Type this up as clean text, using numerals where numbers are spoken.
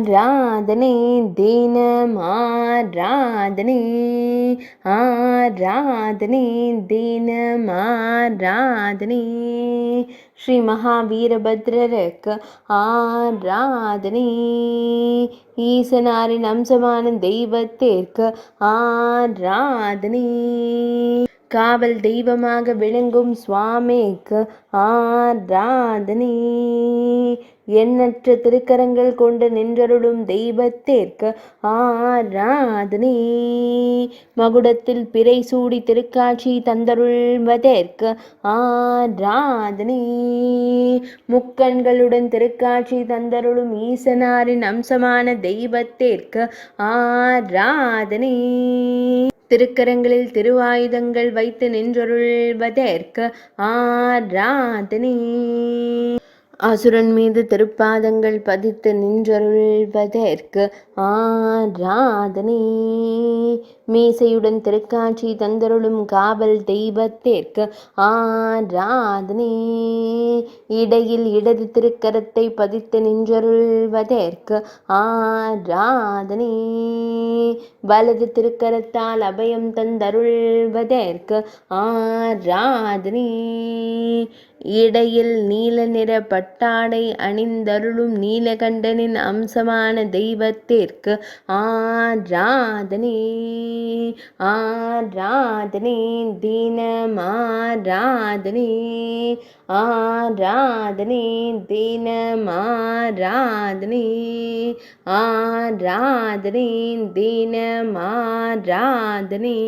ஆராதனை தினம் ஆராதனை ஆராதனை தினம் ஆராதனை ஸ்ரீ மகாவீரபத்ரருக்கு ஆராதனை ஈசனாரின் அம்சமான தெய்வத்திற்கு ஆராதனை காவல் தெய்வமாக விளங்கும் சுவாமிக்கு ஆராதனை எண்ணற்ற திருக்கரங்கள் கொண்டு நின்றருளும் தெய்வத்திற்கு ஆராதனை மகுடத்தில் பிறை சூடி திருக்காட்சி தந்தருள்வதற்கு ஆராதனை முக்கண்களுடன் திருக்காட்சி தந்தருளும் ஈசனாரின் அம்சமான தெய்வத்திற்கு ஆராதனை திருக்கரங்களில் திருவாயுதங்கள் வைத்து நின்றருள்வதற்கு ஆராதனை அசுரன் மீது திருப்பாதங்கள் பதித்து நின்றருள்வதற்கு ஆராதனை மீசையுடன் திருக்காட்சி தந்தருளும் காவல் தெய்வத்திற்கு ஆராதனை இடையில் இடது திருக்கரத்தை பதித்து நின்றருள்வதற்கு ஆராதனை வலது திருக்கரத்தால் அபயம் தந்தருள்வதற்கு ஆராதனை இடையில் நீல நிற பட்டாடை அணிந்தருளும் நீலகண்டனின் அம்சமான தெய்வத்திற்கு ஆராதனை ஆராதனை தினம் ஆராதனை ஆராதனை தினம் ஆராதனை ஆராதனை தினம் ஆராதனை